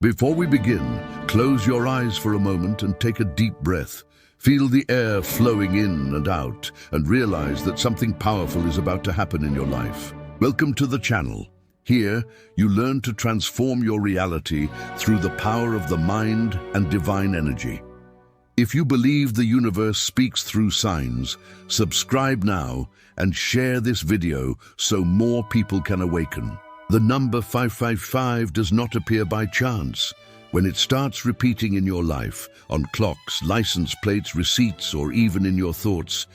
Before we begin, close your eyes for a moment and take a deep breath. Feel the air flowing in and out and realize that something powerful is about to happen in your life. Welcome to the channel. Here, you learn to transform your reality through the power of the mind and divine energy. If you believe the universe speaks through signs, subscribe now and share this video so more people can awaken. The number 555 does not appear by chance. When it starts repeating in your life, on clocks, license plates, receipts, or even in your thoughts,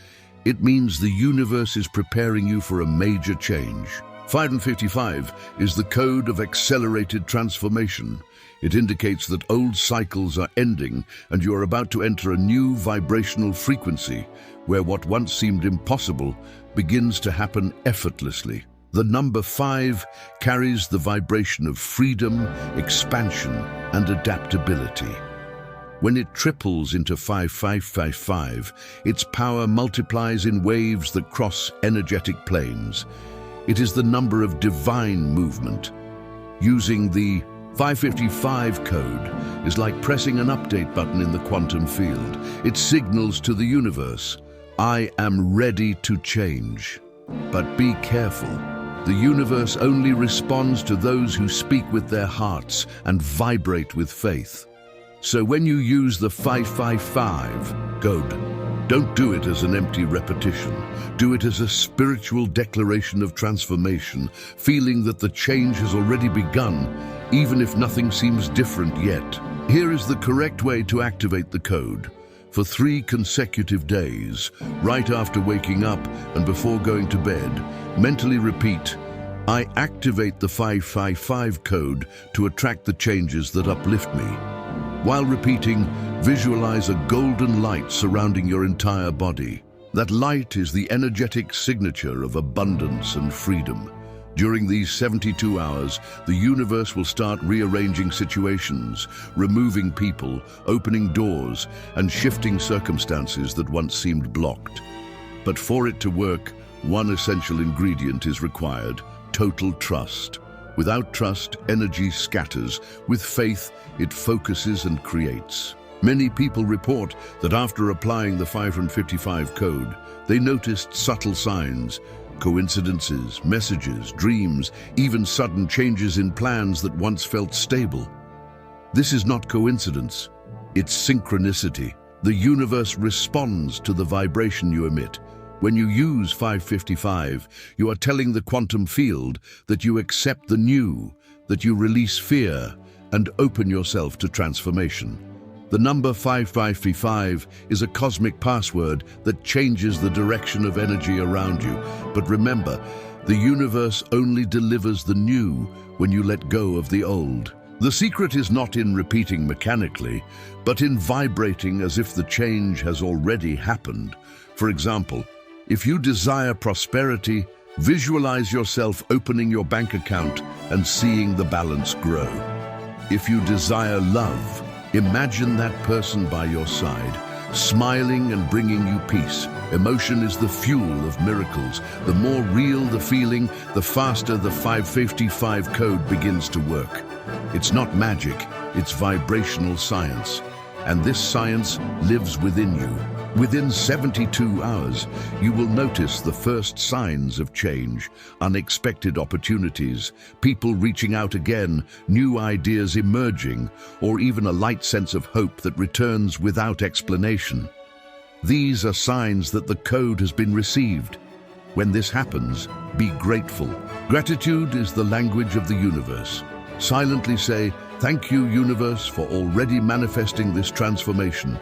it means the universe is preparing you for a major change. 555 is the code of accelerated transformation. It indicates that old cycles are ending and you are about to enter a new vibrational frequency where what once seemed impossible begins to happen effortlessly. The number 5 carries the vibration of freedom, expansion, and adaptability. When it triples into 5555, its power multiplies in waves that cross energetic planes. It is the number of divine movement. Using the 555 code is like pressing an update button in the quantum field. It signals to the universe, I am ready to change. But be careful. The universe only responds to those who speak with their hearts and vibrate with faith. So when you use the 555 code, don't do it as an empty repetition. Do it as a spiritual declaration of transformation, feeling that the change has already begun, even if nothing seems different yet. Here is the correct way to activate the code. For 3 consecutive days, right after waking up and before going to bed, mentally repeat, I activate the 555 code to attract the changes that uplift me. While repeating, visualize a golden light surrounding your entire body. That light is the energetic signature of abundance and freedom. During these 72 hours, the universe will start rearranging situations, removing people, opening doors, and shifting circumstances that once seemed blocked. But for it to work, one essential ingredient is required: total trust. Without trust, energy scatters. With faith, it focuses and creates. Many people report that after applying the 555 code, they noticed subtle signs, coincidences, messages, dreams, even sudden changes in plans that once felt stable. This is not coincidence, it's synchronicity. The universe responds to the vibration you emit. When you use 555, you are telling the quantum field that you accept the new, that you release fear, and open yourself to transformation. The number 555 is a cosmic password that changes the direction of energy around you. But remember, the universe only delivers the new when you let go of the old. The secret is not in repeating mechanically, but in vibrating as if the change has already happened. For example, if you desire prosperity, visualize yourself opening your bank account and seeing the balance grow. If you desire love, imagine that person by your side, smiling and bringing you peace. Emotion is the fuel of miracles. The more real the feeling, the faster the 555 code begins to work. It's not magic, it's vibrational science. And this science lives within you. Within 72 hours, you will notice the first signs of change, unexpected opportunities, people reaching out again, new ideas emerging, or even a light sense of hope that returns without explanation. These are signs that the code has been received. When this happens, be grateful. Gratitude is the language of the universe. Silently say, "Thank you, universe, for already manifesting this transformation."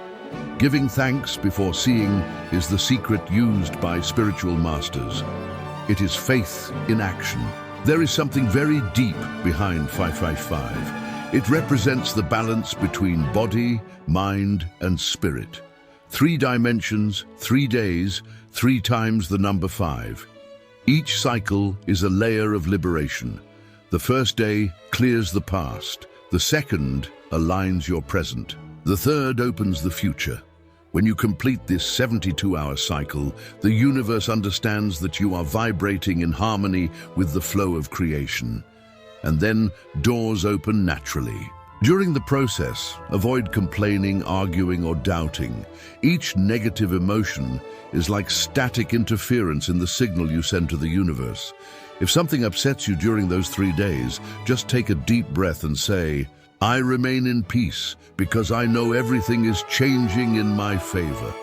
Giving thanks before seeing is the secret used by spiritual masters. It is faith in action. There is something very deep behind 555. It represents the balance between body, mind, and spirit. 3 dimensions, 3 days, 3 times the number 5. Each cycle is a layer of liberation. The first day clears the past. The second aligns your present. The third opens the future. When you complete this 72-hour cycle, the universe understands that you are vibrating in harmony with the flow of creation. And then doors open naturally. During the process, avoid complaining, arguing, or doubting. Each negative emotion is like static interference in the signal you send to the universe. If something upsets you during those 3 days, just take a deep breath and say, "I remain in peace because I know everything is changing in my favor."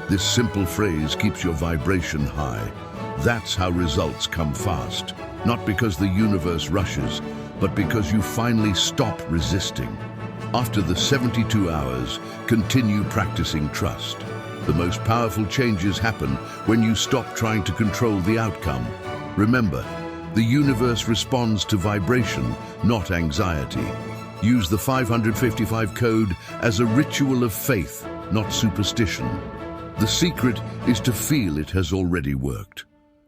This simple phrase keeps your vibration high. That's how results come fast. Not because the universe rushes, but because you finally stop resisting. After the 72 hours, continue practicing trust. The most powerful changes happen when you stop trying to control the outcome. Remember, the universe responds to vibration, not anxiety. Use the 555 code as a ritual of faith, not superstition. The secret is to feel it has already worked.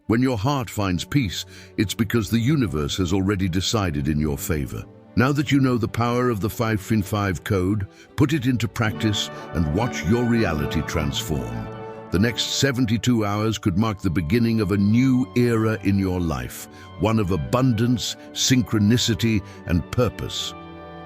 When your heart finds peace, it's because the universe has already decided in your favor. Now that you know the power of the 555 code, put it into practice and watch your reality transform. The next 72 hours could mark the beginning of a new era in your life, one of abundance, synchronicity, and purpose.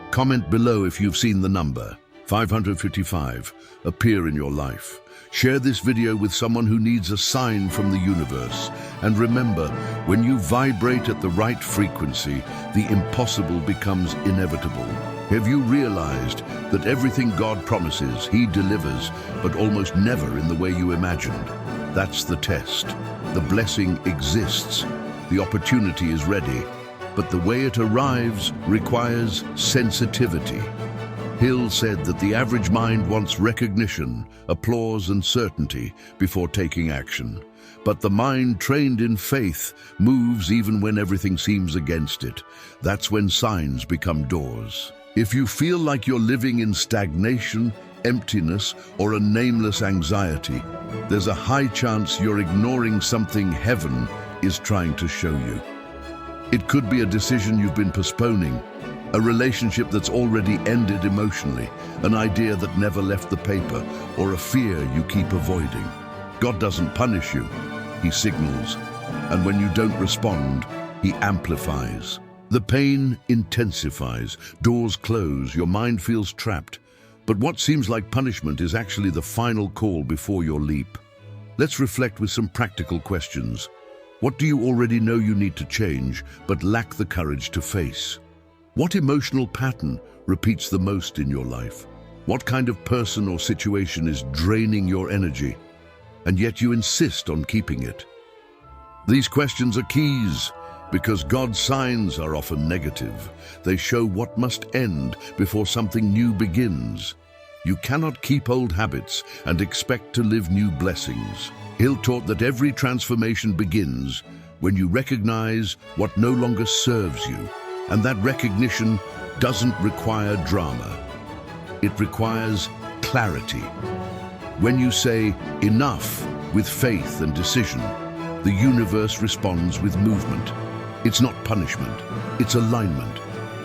Comment below if you've seen the number 555 appear in your life. Share this video with someone who needs a sign from the universe. And remember, when you vibrate at the right frequency, the impossible becomes inevitable. Have you realized that everything God promises, He delivers, but almost never in the way you imagined? That's the test. The blessing exists. The opportunity is ready. But the way it arrives requires sensitivity. Hill said that the average mind wants recognition, applause, and certainty before taking action. But the mind trained in faith moves even when everything seems against it. That's when signs become doors. If you feel like you're living in stagnation, emptiness, or a nameless anxiety, there's a high chance you're ignoring something heaven is trying to show you. It could be a decision you've been postponing, a relationship that's already ended emotionally, an idea that never left the paper, or a fear you keep avoiding. God doesn't punish you, He signals. And when you don't respond, He amplifies. The pain intensifies, doors close, your mind feels trapped. But what seems like punishment is actually the final call before your leap. Let's reflect with some practical questions. What do you already know you need to change, but lack the courage to face? What emotional pattern repeats the most in your life? What kind of person or situation is draining your energy, and yet you insist on keeping it? These questions are keys, because God's signs are often negative. They show what must end before something new begins. You cannot keep old habits and expect to live new blessings. Hill taught that every transformation begins when you recognize what no longer serves you. And that recognition doesn't require drama. It requires clarity. When you say enough with faith and decision, the universe responds with movement. It's not punishment, it's alignment.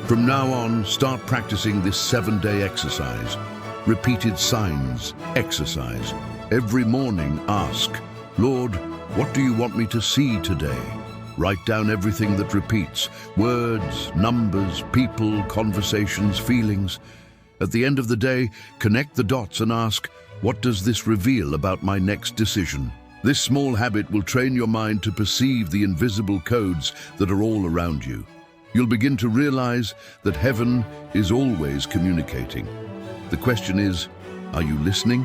From now on, start practicing this 7-day exercise. Repeated signs, exercise. Every morning, ask, "Lord, what do you want me to see today?" Write down everything that repeats, words, numbers, people, conversations, feelings. At the end of the day, connect the dots and ask, what does this reveal about my next decision? This small habit will train your mind to perceive the invisible codes that are all around you. You'll begin to realize that heaven is always communicating. The question is, are you listening?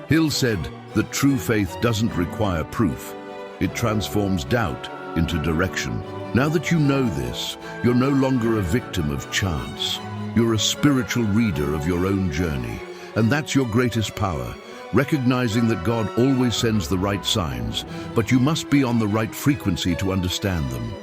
Hill said that true faith doesn't require proof. It transforms doubt into direction. Now that you know this, you're no longer a victim of chance. You're a spiritual reader of your own journey. And that's your greatest power, recognizing that God always sends the right signs, but you must be on the right frequency to understand them.